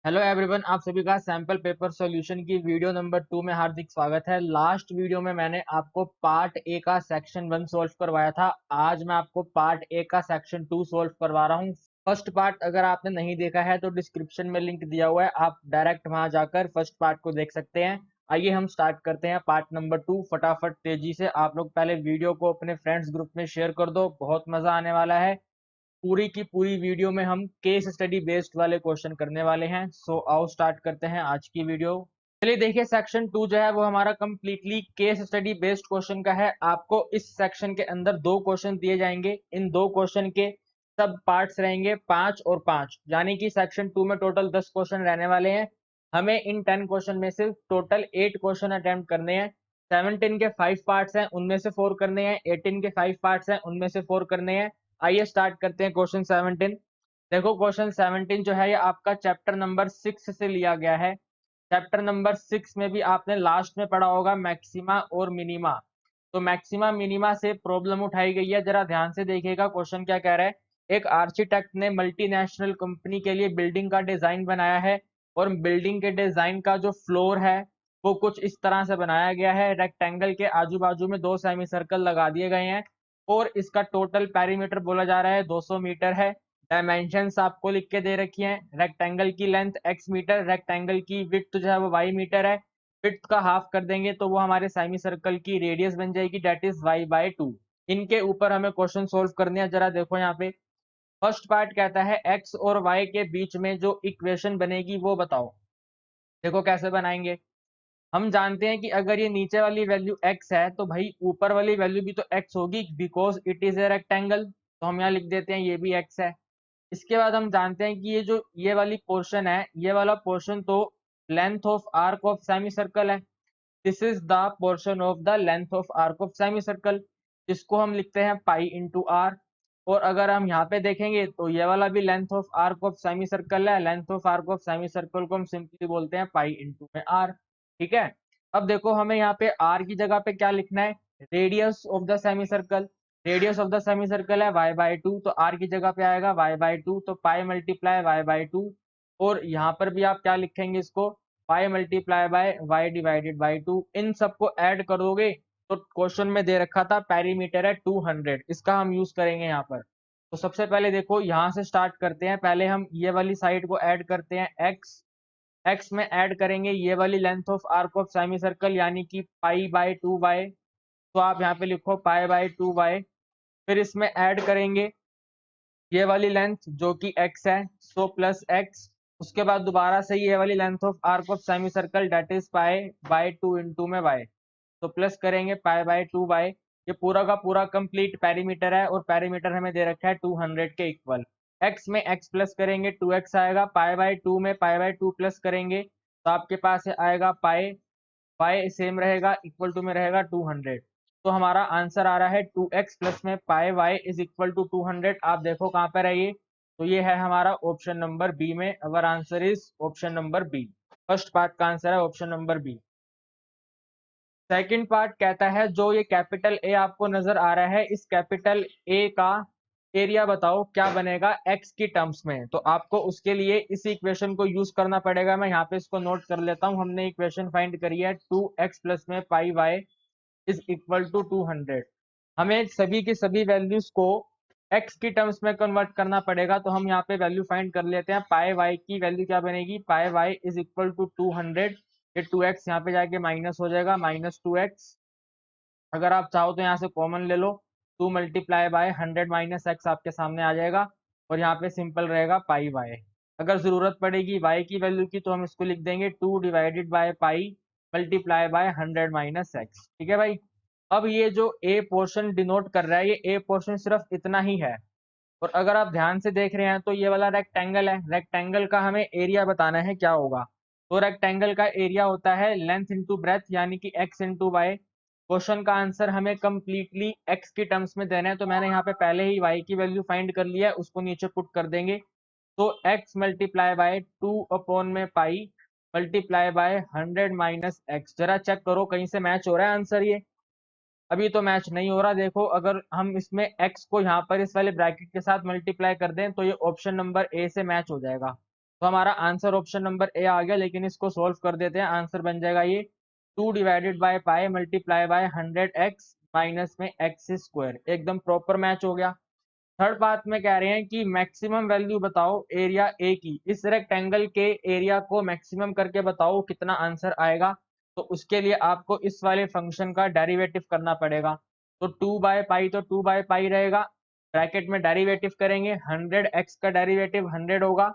Hello everyone, आप सभी का सैंपल पेपर सॉल्यूशन की वीडियो नंबर 2 में हार्दिक स्वागत है। लास्ट वीडियो में मैंने आपको पार्ट ए का सेक्शन 1 सॉल्व करवाया था। आज मैं आपको पार्ट ए का सेक्शन 2 सॉल्व करवा रहा हूँ। फर्स्ट पार्ट अगर आपने नहीं देखा है तो डिस्क्रिप्शन में लिंक दिया हुआ है, आप डायरेक्ट वहां जाकर फर्स्ट पार्ट को देख सकते हैं। आइए हम स्टार्ट करते हैं पार्ट नंबर 2 फटाफट तेजी से। आप लोग पहले वीडियो को अपने फ्रेंड्स ग्रुप में शेयर कर दो, बहुत मजा आने वाला है। पूरी की पूरी वीडियो में हम केस स्टडी बेस्ड वाले क्वेश्चन करने वाले हैं। सो आओ स्टार्ट करते हैं आज की वीडियो। चलिए देखिए, सेक्शन 2 जो है वो हमारा completely case study based question का है। आपको इस सेक्शन के अंदर दो क्वेश्चन दिए जाएंगे। इन दो क्वेश्चन के सब पार्ट्स रहेंगे 5 और 5, यानी कि सेक्शन 2 में टोटल 10 क्वेश्चन रहने वाले हैं। हमें इन 10 क्वेश्चन में से टोटल 8 क्वेश्चन अटेम्प्ट करने हैं। 17 के 5 पार्ट्स हैं, उनमें से 4 करने हैं। 18 के 5 पार्ट्स हैं, उनमें से 4 करने हैं। आइए स्टार्ट करते हैं क्वेश्चन 17। देखो क्वेश्चन 17 जो है ये आपका चैप्टर नंबर 6 से लिया गया है। चैप्टर नंबर 6 में भी आपने लास्ट में पढ़ा होगा मैक्सिमा और मिनिमा। तो मैक्सिमा मिनिमा से प्रॉब्लम उठाई गई है, जरा ध्यान से देखिएगा क्वेश्चन क्या कह रहा है। एक आर्किटेक्ट ने मल्टीनेशनल कंपनी के लिए बिल्डिंग का डिजाइन बनाया है, और बिल्डिंग के डिजाइन का जो फ्लोर है वो कुछ इस तरह से बनाया गया है। रेक्टेंगल के आजू बाजू में दो सेमी सर्कल लगा दिए गए हैं, और इसका टोटल पेरीमीटर बोला जा रहा है 200 मीटर है। डायमेंशंस आपको लिख के दे रखी हैं। रेक्टेंगल की लेंथ x मीटर, रेक्टेंगल की विड्थ जो है वो y मीटर है। विड्थ का हाफ कर देंगे तो वो हमारे सेमी सर्कल की रेडियस बन जाएगी, डेट इज y/2। इनके ऊपर हमें क्वेश्चन सोल्व करने हैं। जरा देखो यहाँ पे फर्स्ट पार्ट कहता है x और y के बीच में जो इक्वेशन बनेगी वो बताओ। देखो कैसे बनाएंगे। हम जानते हैं कि अगर ये नीचे वाली वैल्यू x है तो भाई ऊपर वाली वैल्यू भी तो x होगी, because it is a rectangle. तो हम यहाँ लिख देते हैं ये भी x है। इसके बाद हम जानते हैं कि ये जो ये वाली पोर्शन है, ये वाला पोर्शन तो length of arc of semicircle है। This is the portion of the length of arc of semicircle, जिसको हम लिखते हैं पाई इंटू आर। और अगर हम यहाँ पे देखेंगे तो ये वाला भी length of arc of semicircle है। Length of arc of semicircle को हम सिंपली बोलते हैं पाई इंटू में आर। ठीक है। अब देखो हमें यहाँ पे आर की जगह पे क्या लिखना है, radius of the semi circle. Radius of the semi circle है y/2, तो आर की जगह पे आएगा y/2, तो पाई मल्टीप्लाई y/2। और यहाँ पर भी आप क्या लिखेंगे इसको, पाई multiply by y divided by 2। इन सबको ऐड करोगे तो क्वेश्चन में दे रखा था पेरीमीटर है 200, इसका हम यूज करेंगे यहाँ पर। तो सबसे पहले देखो यहाँ से स्टार्ट करते हैं। पहले हम ये वाली साइड को ऐड करते हैं x। x में ऐड करेंगे ये वाली length of arc of semi circle, यानी कि पाई/2y। तो आप यहाँ पे लिखो पाई/2y। फिर इसमें ऐड करेंगे ये वाली लेंथ जो कि x है, सो प्लस x। उसके बाद दोबारा से ये वाली length of arc of semicircle, that is पाई/2 इंटू में y। तो प्लस करेंगे पाई/2y। ये पूरा का पूरा कंप्लीट पेरीमीटर है, और पेरीमीटर हमें दे रखा है 200 के इक्वल। x में x प्लस करेंगे 2x आएगा, पाई/2 में पाई/2 प्लस करेंगे तो आपके पास आएगा पाई। y सेम रहेगा, इक्वल टू में रहेगा 200। तो हमारा आंसर आ रहा है 2x प्लस में पाई y इज इक्वल टू 200। आप देखो कहाँ पर है ये, तो ये है हमारा ऑप्शन नंबर बी में। Our answer is option number B. First part का आंसर है option number B. Second part कहता है जो ये कैपिटल ए आपको नजर आ रहा है, इस कैपिटल ए का एरिया बताओ क्या बनेगा x की टर्म्स में। तो आपको उसके लिए इस इक्वेशन को यूज करना पड़ेगा। मैं यहाँ पे इसको नोट कर लेता हूँ। हमने इक्वेशन फाइंड करी है 2x प्लस में पाई y इज इक्वल टू 200। हमें सभी की सभी वैल्यूज को x की टर्म्स में कन्वर्ट करना पड़ेगा। तो हम यहाँ पे वैल्यू फाइंड कर लेते हैं। पाई y की वैल्यू क्या बनेगी, पाई y इज इक्वल टू 200। ये 2x यहाँ पे जाके माइनस हो जाएगा, -2x। अगर आप चाहो तो यहाँ से कॉमन ले लो, 2 मल्टीप्लाई बाय 100 - x आपके सामने आ जाएगा, और यहाँ पे सिंपल रहेगा पाई y। अगर जरूरत पड़ेगी y की वैल्यू की तो हम इसको लिख देंगे 2 divided by pi multiply by 100 - x। ठीक है भाई। अब ये जो a पोर्शन डिनोट कर रहा है, ये a पोर्शन सिर्फ इतना ही है। और अगर आप ध्यान से देख रहे हैं तो ये वाला रेक्टेंगल है, रेक्टेंगल का हमें एरिया बताना है क्या होगा। तो रेक्टेंगल का एरिया होता है लेंथ इंटू ब्रेथ, यानी कि x इंटू वाई। क्वेश्चन का आंसर हमें कंप्लीटली x की टर्म्स में देना है, तो मैंने यहाँ पे पहले ही y की वैल्यू फाइंड कर लिया है, उसको नीचे पुट कर देंगे। तो x मल्टीप्लाई बाय 2 अपॉन में पाई मल्टीप्लाई बाय 100 - x। जरा चेक करो कहीं से मैच हो रहा है आंसर ये। अभी तो मैच नहीं हो रहा। देखो अगर हम इसमें x को यहाँ पर इस वाले ब्रैकेट के साथ मल्टीप्लाई कर दें तो ये ऑप्शन नंबर ए से मैच हो जाएगा। तो हमारा आंसर ऑप्शन नंबर ए आ गया, लेकिन इसको सोल्व कर देते हैं। आंसर बन जाएगा ये 2 divided by pi multiply by 100x minus में एक्स स्क्वायर, एकदम प्रॉपर मैच हो गया। थर्ड बात में कह रहे हैं कि मैक्सिमम वैल्यू बताओ एरिया ए की, इस रेक्टेंगल के एरिया को मैक्सिमम करके बताओ कितना आंसर आएगा। तो उसके लिए आपको इस वाले फंक्शन का डेरिवेटिव करना पड़ेगा। तो 2 बाय पाई तो 2 बाय पाई रहेगा, ब्रैकेट में डेरिवेटिव करेंगे, 100x का डेरिवेटिव 100 होगा,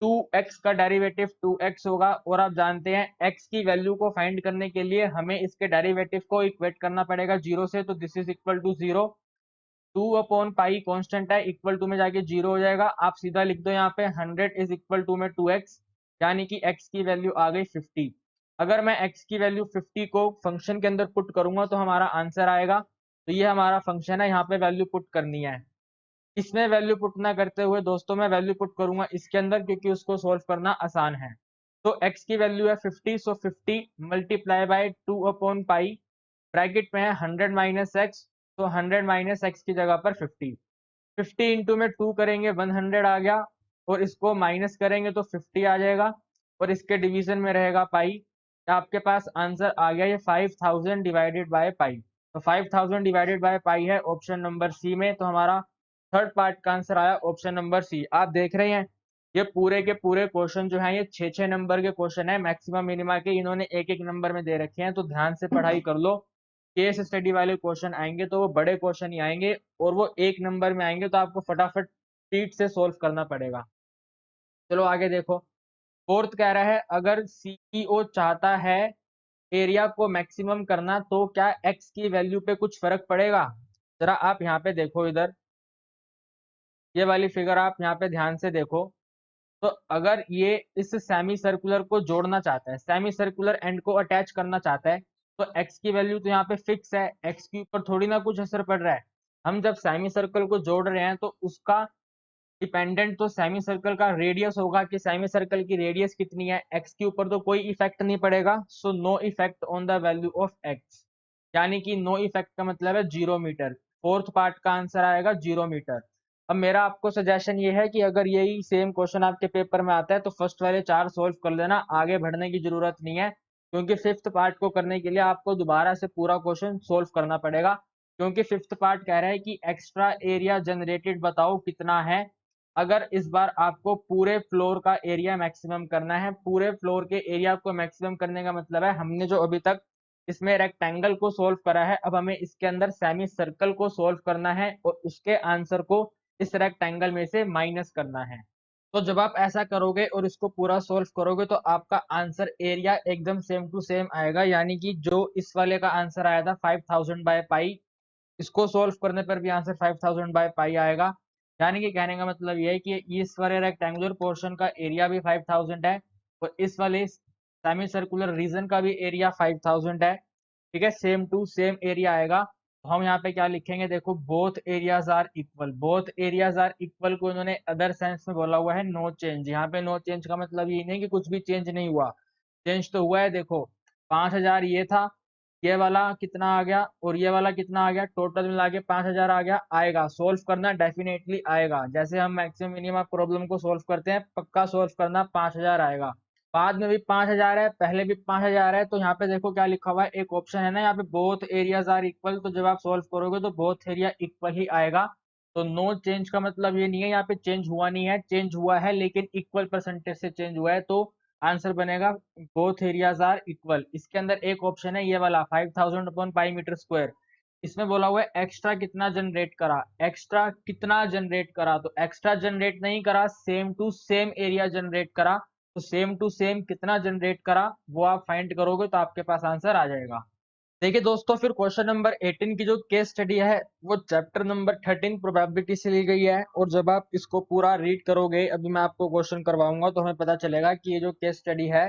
2x का डेरिवेटिव 2x होगा। और आप जानते हैं x की वैल्यू को फाइंड करने के लिए हमें इसके डेरिवेटिव को इक्वेट करना पड़ेगा 0 से, तो this is equal to 0। 2 upon pi constant है, इक्वल टू में जाके 0 हो जाएगा। आप सीधा लिख दो यहाँ पे 100 इज इक्वल टू में 2x, यानी कि x की वैल्यू आ गई 50। अगर मैं x की वैल्यू 50 को फंक्शन के अंदर पुट करूंगा तो हमारा आंसर आएगा। तो ये हमारा फंक्शन है, यहाँ पे वैल्यू पुट करनी है। इसमें वैल्यू पुट ना करते हुए दोस्तों मैं वैल्यू पुट करूंगा इसके अंदर, क्योंकि उसको सोल्व करना आसान है। तो x की वैल्यू है 50, सो 50 multiply by 2 upon pi, bracket में है 100 माइनस एक्स, तो 100 माइनस एक्स की जगह पर 50। 50 इंटू में 2 करेंगे 100 आ गया, और इसको माइनस करेंगे तो 50 आ जाएगा, और इसके डिवीजन में रहेगा पाई। आपके पास आंसर आ गया ये 5000 डिवाइडेड बाय पाई। तो 5000 डिवाइडेड बाय पाई है ऑप्शन नंबर सी में। तो हमारा थर्ड पार्ट का आंसर आया ऑप्शन नंबर सी। आप देख रहे हैं ये पूरे के पूरे क्वेश्चन जो हैं ये 6-6 नंबर के क्वेश्चन है, मैक्सिमम मिनिमा के इन्होंने एक एक नंबर में दे रखे हैं। तो ध्यान से पढ़ाई कर लो, केस स्टडी वाले क्वेश्चन आएंगे तो वो बड़े क्वेश्चन ही आएंगे, और वो एक नंबर में आएंगे, तो आपको फटाफट स्पीड से सोल्व करना पड़ेगा। चलो आगे देखो। फोर्थ कह रहा है अगर सीईओ चाहता है एरिया को मैक्सिमम करना तो क्या एक्स की वैल्यू पे कुछ फर्क पड़ेगा। जरा आप यहाँ पे देखो, इधर ये वाली फिगर आप यहाँ पे ध्यान से देखो। तो अगर ये इस सेमी सर्कुलर को जोड़ना चाहता है, सेमी सर्कुलर एंड को अटैच करना चाहता है, तो x की वैल्यू तो यहाँ पे फिक्स है, x के ऊपर थोड़ी ना कुछ असर पड़ रहा है। हम जब सेमी सर्कल को जोड़ रहे हैं तो उसका डिपेंडेंट तो सेमी सर्कल का रेडियस होगा कि सेमी सर्कल की रेडियस कितनी है, x के ऊपर तो कोई इफेक्ट नहीं पड़ेगा। So no effect on the value of x, यानी कि नो इफेक्ट का मतलब है 0 मीटर। फोर्थ पार्ट का आंसर आएगा 0 मीटर। अब मेरा आपको सजेशन ये है कि अगर यही सेम क्वेश्चन आपके पेपर में आता है तो फर्स्ट वाले 4 सोल्व कर लेना, आगे बढ़ने की जरूरत नहीं है, क्योंकि फिफ्थ पार्ट को करने के लिए आपको दोबारा से पूरा क्वेश्चन सोल्व करना पड़ेगा। क्योंकि फिफ्थ पार्ट कह रहा है कि एक्स्ट्रा एरिया जनरेटेड बताओ कितना है। अगर इस बार आपको पूरे फ्लोर का एरिया मैक्सिमम करना है, पूरे फ्लोर के एरिया को मैक्सिमम करने का मतलब है हमने जो अभी तक इसमें रेक्टेंगल को सोल्व करा है, अब हमें इसके अंदर सेमी सर्कल को सोल्व करना है और उसके आंसर को इस रेक्टेंगल में से माइनस करना है। तो जब आप ऐसा करोगे और इसको पूरा सोल्व करोगे तो आपका आंसर एरिया एकदम सेम टू सेम आएगा, यानी कि जो इस वाले का आंसर आया था 5000 बाय पाई, इसको सोल्व करने पर भी आंसर 5000 बाय पाई आएगा। यानी कि कहने का मतलब ये है कि इस वाले रेक्टेंगुलर पोर्शन का एरिया भी 5000 है, और इस वाले सेमी सर्कुलर रीजन का भी एरिया 5000 है। ठीक है, सेम टू सेम एरिया आएगा। तो हम यहाँ पे क्या लिखेंगे, देखो both areas are equal, both areas are equal को इन्होंने अदर सेंस में बोला हुआ है नो चेंज। यहाँ पे नो चेंज का मतलब ये नहीं कि कुछ भी चेंज नहीं हुआ, चेंज तो हुआ है। देखो 5000 ये था, ये वाला कितना आ गया और ये वाला कितना आ गया, टोटल मिला के 5000 आ गया। आएगा, सोल्व करना डेफिनेटली आएगा, जैसे हम मैक्सिमम मिनिमम प्रॉब्लम को सोल्व करते हैं पक्का सोल्व करना 5000 आएगा। बाद में भी 5000 है, पहले भी 5000 है। तो यहाँ पे देखो क्या लिखा हुआ है, एक ऑप्शन है ना यहाँ पे बोथ एरियाज आर इक्वल, तो जब आप सोल्व करोगे तो बोथ एरिया इक्वल ही आएगा। तो नो चेंज का मतलब ये नहीं है यहाँ पे चेंज हुआ नहीं है, चेंज हुआ है लेकिन इक्वल परसेंटेज से चेंज हुआ है। तो आंसर बनेगा बोथ एरियाज आर इक्वल। इसके अंदर एक ऑप्शन है ये वाला 5000 अपॉन पाई मीटर स्क्वायर, इसमें बोला हुआ है एक्स्ट्रा कितना जनरेट करा, एक्स्ट्रा कितना जनरेट करा, तो एक्स्ट्रा जनरेट नहीं करा, same to same area generate करा। तो सेम टू सेम कितना जनरेट करा वो आप फाइंड करोगे तो आपके पास आंसर आ जाएगा। देखिए दोस्तों, फिर क्वेश्चन नंबर 18 की जो केस स्टडी है वो चैप्टर नंबर 13 प्रोबेबिलिटी से ली गई है। और जब आप इसको पूरा रीड करोगे, अभी मैं आपको क्वेश्चन करवाऊंगा तो हमें पता चलेगा कि ये जो केस स्टडी है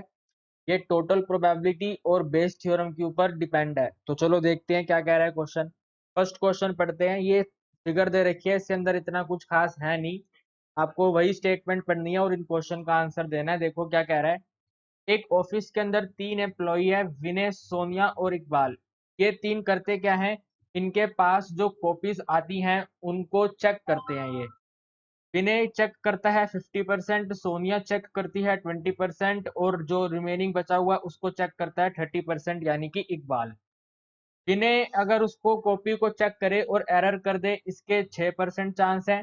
ये टोटल प्रोबेबिलिटी और बेस थ्योरम के ऊपर डिपेंड है। तो चलो देखते हैं क्या कह रहा है क्वेश्चन। फर्स्ट क्वेश्चन पढ़ते हैं। ये फिगर दे रखी है, इसके अंदर इतना कुछ खास है नहीं, आपको वही स्टेटमेंट पढ़नी है और इन क्वेश्चन का आंसर देना है। देखो क्या कह रहा है। एक ऑफिस के अंदर 3 एम्प्लॉई है, विनय, सोनिया और इकबाल। ये तीन करते क्या हैं, इनके पास जो कॉपीज आती हैं उनको चेक करते हैं ये। विनय चेक करता है 50%, सोनिया चेक करती है 20% और जो रिमेनिंग बचा हुआ उसको चेक करता है 30% यानी कि इकबाल। विनय अगर उसको कॉपी को चेक करे और एरर कर दे इसके 6% चांस है।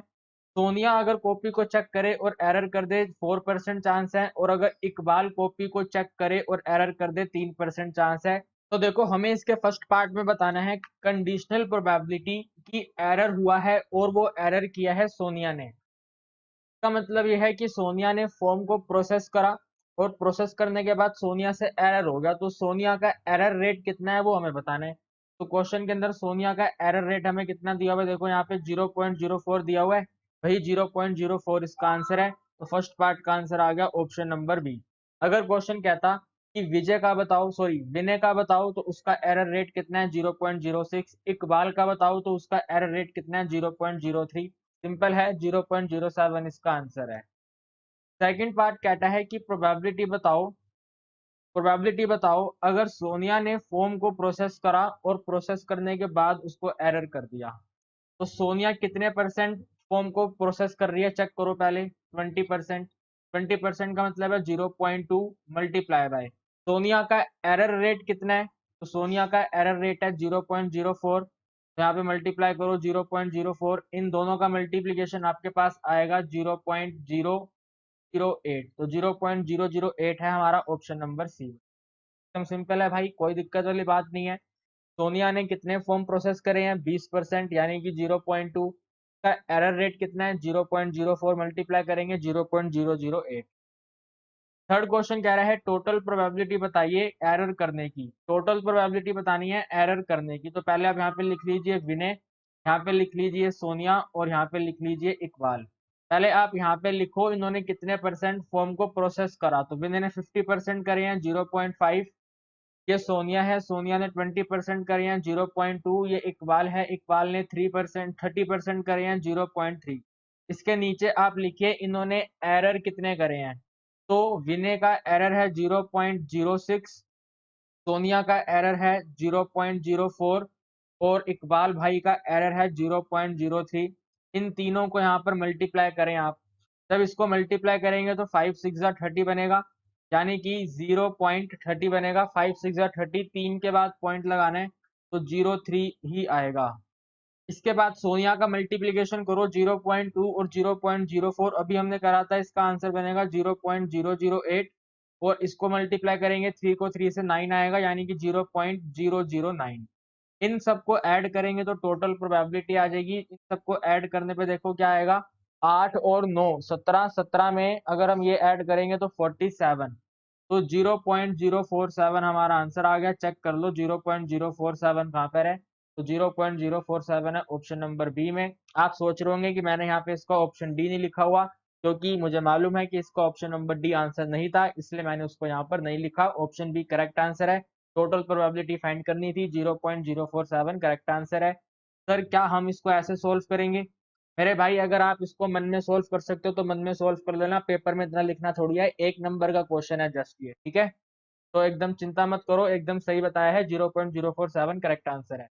सोनिया अगर कॉपी को चेक करे और एरर कर दे 4% चांस है और अगर इकबाल कॉपी को चेक करे और एरर कर दे 3% चांस है। तो देखो हमें इसके फर्स्ट पार्ट में बताना है कंडीशनल प्रोबेबिलिटी की एरर हुआ है और वो एरर किया है सोनिया ने। का मतलब यह है कि सोनिया ने फॉर्म को प्रोसेस करा और प्रोसेस करने के बाद सोनिया से एरर हो गया, तो सोनिया का एरर रेट कितना है वो हमें बताना है। तो क्वेश्चन के अंदर सोनिया का एरर रेट हमें कितना दिया हुआ है, देखो यहाँ पे 0.04 दिया हुआ है, वही 0.04 इसका आंसर है। तो फर्स्ट पार्ट का आंसर आ गया ऑप्शन नंबर बी। अगर क्वेश्चन कहता कि विजय का बताओ, सॉरी विनय का बताओ, तो उसका एरर रेट कितना है 0.06। इकबाल का बताओ तो उसका एरर रेट कितना है 0.03। सिंपल है, 0.07 इसका आंसर है। सेकंड पार्ट कहता है कि प्रोबेबिलिटी बताओ अगर सोनिया ने फॉर्म को प्रोसेस करा और प्रोसेस करने के बाद उसको एरर कर दिया, तो सोनिया कितने परसेंट फॉर्म को प्रोसेस कर रही है चेक करो पहले। 20%। 20% का मतलब है 0.2 मल्टीप्लाई बाय सोनिया का एरर रेट कितना है, तो सोनिया का एरर रेट है 0.04। तो यहाँ पे मल्टीप्लाई करो 0.04, इन दोनों का मल्टीप्लीकेशन आपके पास आएगा 0.008। तो 0.008 है हमारा ऑप्शन नंबर सी। एकदम सिंपल है भाई, कोई दिक्कत वाली बात नहीं है। सोनिया ने कितने फॉर्म प्रोसेस करे हैं 20% यानी कि 0.2 का एरर रेट कितना है 0.04 मल्टीप्लाई करेंगे 0.008। थर्ड क्वेश्चन कह रहा है टोटल प्रोबेबिलिटी बताइए एरर करने की। टोटल प्रोबेबिलिटी बतानी है एरर करने की, तो पहले आप यहाँ पे लिख लीजिए विनय, यहाँ पे लिख लीजिए सोनिया और यहाँ पे लिख लीजिए इकबाल। पहले आप यहाँ पे लिखो इन्होंने कितने परसेंट फॉर्म को प्रोसेस करा, तो विनय ने 50% करे हैं 0.5। ये सोनिया है, सोनिया ने 20% करे हैं 0.2। ये इकबाल है, इकबाल ने 3% 30% करे हैं 0.3। इसके नीचे आप लिखिए इन्होंने एरर कितने करे हैं, तो विनय का एरर है 0.06, सोनिया का एरर है 0.04 और इकबाल भाई का एरर है 0.03। इन तीनों को यहाँ पर मल्टीप्लाई करें आप, जब इसको मल्टीप्लाई करेंगे तो 5 6 30 बनेगा, यानी कि 0.30 बनेगा। 5 6 30, 3 के बाद पॉइंट लगाना है तो 03 ही आएगा। इसके बाद सोनिया का मल्टीप्लीकेशन करो 0.2 और 0.04 अभी हमने करा था, इसका आंसर बनेगा 0.008 और इसको मल्टीप्लाई करेंगे 3 को 3 से 9 आएगा यानी कि 0.009। इन सबको ऐड करेंगे तो टोटल प्रोबेबिलिटी आ जाएगी। इन सबको ऐड करने पे देखो क्या आएगा, 8 और 9 17, 17 में अगर हम ये ऐड करेंगे तो 47। तो 0.047 हमारा आंसर आ गया। चेक कर लो 0.047 कहाँ पर है, तो 0.047 है ऑप्शन नंबर बी में। आप सोच रहे होंगे कि मैंने यहाँ पे इसका ऑप्शन डी नहीं लिखा हुआ, क्योंकि मुझे मालूम है कि इसका ऑप्शन नंबर डी आंसर नहीं था, इसलिए मैंने उसको यहाँ पर नहीं लिखा। ऑप्शन बी करेक्ट आंसर है। टोटल प्रोबेबिलिटी फाइंड करनी थी, 0.047 करेक्ट आंसर है। सर क्या हम इसको ऐसे सोल्व करेंगे? मेरे भाई अगर आप इसको मन में सोल्व कर सकते हो तो मन में सोल्व कर लेना, पेपर में इतना लिखना थोड़ी है, 1 नंबर का क्वेश्चन है जस्ट ये, ठीक है। तो एकदम चिंता मत करो, एकदम सही बताया है, 0.047 करेक्ट आंसर है।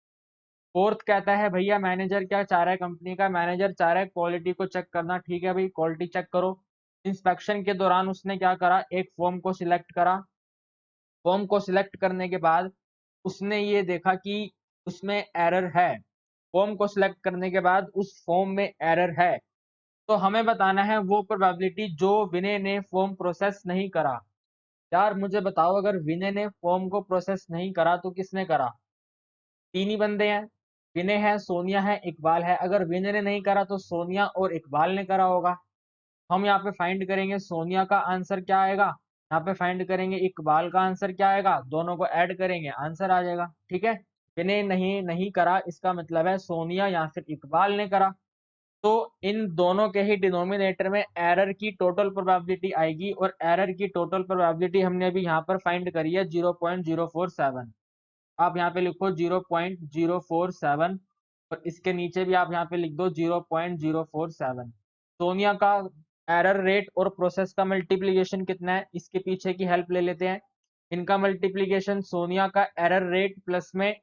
फोर्थ कहता है भैया मैनेजर क्या चाह रहा है, कंपनी का मैनेजर चाह रहा है क्वालिटी को चेक करना। ठीक है भाई, क्वालिटी चेक करो। इंस्पेक्शन के दौरान उसने क्या करा, एक फॉर्म को सिलेक्ट करा। फॉर्म को सिलेक्ट करने के बाद उसने ये देखा कि उसमें एरर है। फॉर्म को सिलेक्ट करने के बाद उस फॉर्म में एरर है, तो हमें बताना है वो प्रोबेबिलिटी जो विनय ने फॉर्म प्रोसेस नहीं करा। यार मुझे बताओ, अगर विनय ने फॉर्म को प्रोसेस नहीं करा तो किसने करा? तीन ही बंदे हैं, विनय है, सोनिया है, इकबाल है। अगर विनय ने नहीं करा तो सोनिया और इकबाल ने करा होगा। हम यहाँ पे फाइंड करेंगे सोनिया का आंसर क्या आएगा, यहाँ पे फाइंड करेंगे इकबाल का आंसर क्या आएगा, दोनों को ऐड करेंगे आंसर आ जाएगा। ठीक है, विनय नहीं नहीं करा इसका मतलब है सोनिया या फिर इकबाल ने करा। तो इन दोनों के ही डिनोमिनेटर में एरर की टोटल प्रोबेबिलिटी आएगी और एरर की टोटल प्रोबेबिलिटी हमने अभी यहाँ पर फाइंड करी है 0.047। आप यहाँ पे लिखो 0.047 और इसके नीचे भी आप यहाँ पे लिख दो 0.047। सोनिया का एरर रेट और प्रोसेस का मल्टीप्लीकेशन कितना है, इसके पीछे की हेल्प ले लेते हैं। इनका मल्टीप्लीकेशन सोनिया का एरर रेट प्लस में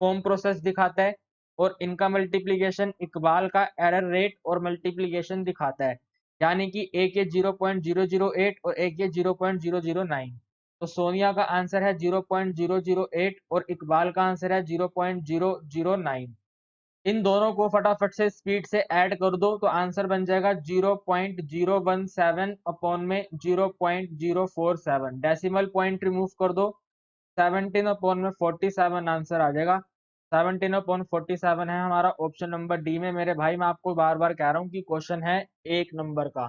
फॉर्म प्रोसेस दिखाता है और इनका मल्टीप्लीकेशन इकबाल का एरर रेट और मल्टीप्लीकेशन दिखाता है, यानी कि एक ये 0.008 और एक ये 0.009। तो सोनिया का आंसर है 0.008 और इकबाल का आंसर है 0.009। इन दोनों को फटाफट से स्पीड से ऐड कर दो तो आंसर बन जाएगा 0.017 अपॉन में 0.047। डेसिमल पॉइंट रिमूव कर दो, 17 अपॉन में 47 आंसर आ जाएगा। 17 अपॉन 47 है हमारा ऑप्शन नंबर डी में। मेरे भाई मैं आपको बार बार कह रहा हूँ कि क्वेश्चन है 1 नंबर का,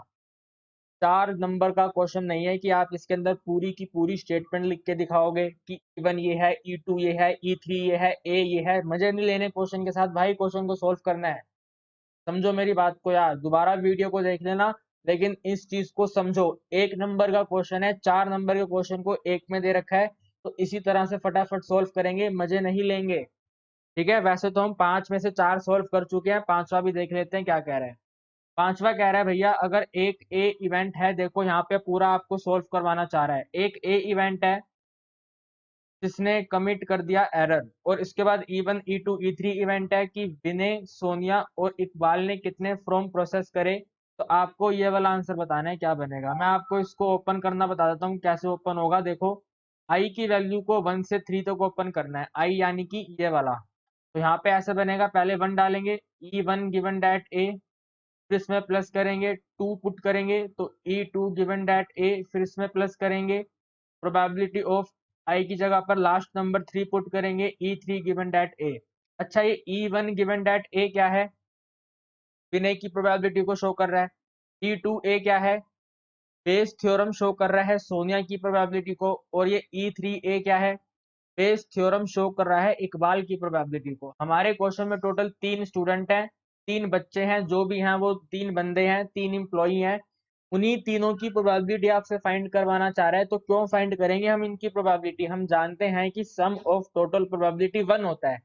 4 नंबर का क्वेश्चन नहीं है कि आप इसके अंदर पूरी की पूरी स्टेटमेंट लिख के दिखाओगे कि E1 ये है, E2 ये है, E3 ये है, ए ये है। मजे नहीं लेने क्वेश्चन के साथ भाई, क्वेश्चन को सोल्व करना है। समझो मेरी बात को यार, दोबारा वीडियो को देख लेना, लेकिन इस चीज को समझो। 1 नंबर का क्वेश्चन है, 4 नंबर के क्वेश्चन को 1 में दे रखा है, तो इसी तरह से फटाफट सोल्व करेंगे, मजे नहीं लेंगे। ठीक है, वैसे तो हम 5 में से 4 सोल्व कर चुके हैं, पांचवा भी देख लेते हैं क्या कह रहे हैं। पांचवा कह रहा है भैया, अगर एक ए इवेंट है, देखो यहाँ पे पूरा आपको सोल्व करवाना चाह रहा है। एक ए इवेंट है जिसने कमिट कर दिया एरर, और इसके बाद E1 E2 E3 इवेंट है कि विनय, सोनिया और इकबाल ने कितने फ्रॉम प्रोसेस करे। तो आपको ये वाला आंसर बताना है क्या बनेगा। मैं आपको इसको ओपन करना बता देता हूँ कैसे ओपन होगा। देखो, आई की वैल्यू को 1 से 3 तक ओपन करना है, आई यानी कि ये वाला। तो यहाँ पे ऐसे बनेगा, पहले 1 डालेंगे, E1 गिवन डैट ए, फिर इसमें प्लस करेंगे, 2 पुट करेंगे तो E2 गिवन डैट ए, फिर इसमें प्लस करेंगे, प्रोबेबिलिटी ऑफ आई की जगह पर लास्ट नंबर 3 पुट करेंगे, E3 गिवन डैट ए। अच्छा, ये E1 गिवन डैट ए क्या है? विनय की प्रोबेबिलिटी को शो कर रहा है। E2 ए क्या है? बेस थ्योरम शो कर रहा है सोनिया की प्रोबेबिलिटी को। और ये E3 ए क्या है? बेस थ्योरम शो कर रहा है इकबाल की प्रोबेबिलिटी को। हमारे क्वेश्चन में टोटल 3 स्टूडेंट हैं, 3 बच्चे हैं, जो भी हैं वो 3 बंदे हैं, 3 एम्प्लॉई हैं। उन्हीं तीनों की प्रोबेबिलिटी आपसे फाइंड करवाना चाह रहा है। तो क्यों फाइंड करेंगे हम इनकी प्रोबेबिलिटी? हम जानते हैं कि सम ऑफ टोटल प्रोबेबिलिटी 1 होता है।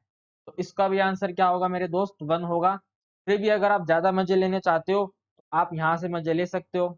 तो इसका भी आंसर क्या होगा मेरे दोस्त? 1 होगा। फिर भी अगर आप ज्यादा मजे लेने चाहते हो तो आप यहाँ से मजे ले सकते हो।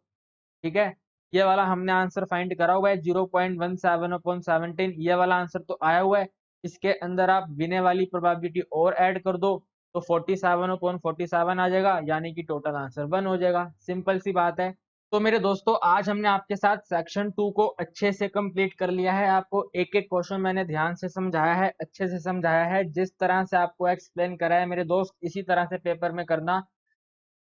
ठीक है, ये वाला हमने आंसर फाइंड करा हुआ है 0.17/17। ये वाला आंसर तो आया हुआ है। इसके अंदर आप विनय वाली प्रोबेबिलिटी और ऐड कर दो तो 47/47 आ जाएगा, यानी कि टोटल आंसर 1 हो जाएगा। सिंपल सी बात है। तो मेरे दोस्तों, आज हमने आपके साथ सेक्शन 2 को अच्छे से कंप्लीट कर लिया है। आपको एक एक क्वेश्चन मैंने ध्यान से समझाया है, अच्छे से समझाया है। जिस तरह से आपको एक्सप्लेन करा है मेरे दोस्त, इसी तरह से पेपर में करना।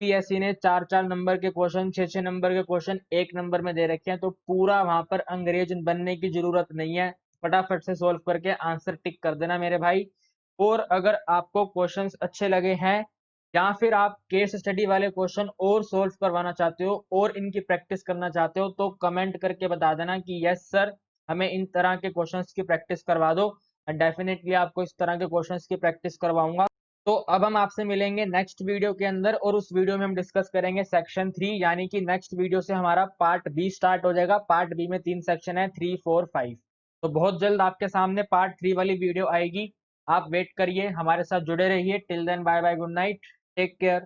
यूपीएससी ने 4-4 नंबर के क्वेश्चन, 6-6 नंबर के क्वेश्चन 1 नंबर में दे रखे हैं, तो पूरा वहां पर अंग्रेज बनने की जरूरत नहीं है। फटाफट से सोल्व करके आंसर टिक कर देना मेरे भाई। और अगर आपको क्वेश्चंस अच्छे लगे हैं, या फिर आप केस स्टडी वाले क्वेश्चन और सोल्व करवाना चाहते हो और इनकी प्रैक्टिस करना चाहते हो, तो कमेंट करके बता देना कि यस सर, हमें इन तरह के क्वेश्चंस की प्रैक्टिस करवा दो। डेफिनेटली आपको इस तरह के क्वेश्चंस की प्रैक्टिस करवाऊंगा। तो अब हम आपसे मिलेंगे नेक्स्ट वीडियो के अंदर, और उस वीडियो में हम डिस्कस करेंगे सेक्शन 3, यानी कि नेक्स्ट वीडियो से हमारा पार्ट बी स्टार्ट हो जाएगा। पार्ट बी में 3 सेक्शन है, 3, 4, 5। तो बहुत जल्द आपके सामने पार्ट 3 वाली वीडियो आएगी। आप वेट करिए, हमारे साथ जुड़े रहिए। Till then bye bye, good night, take care.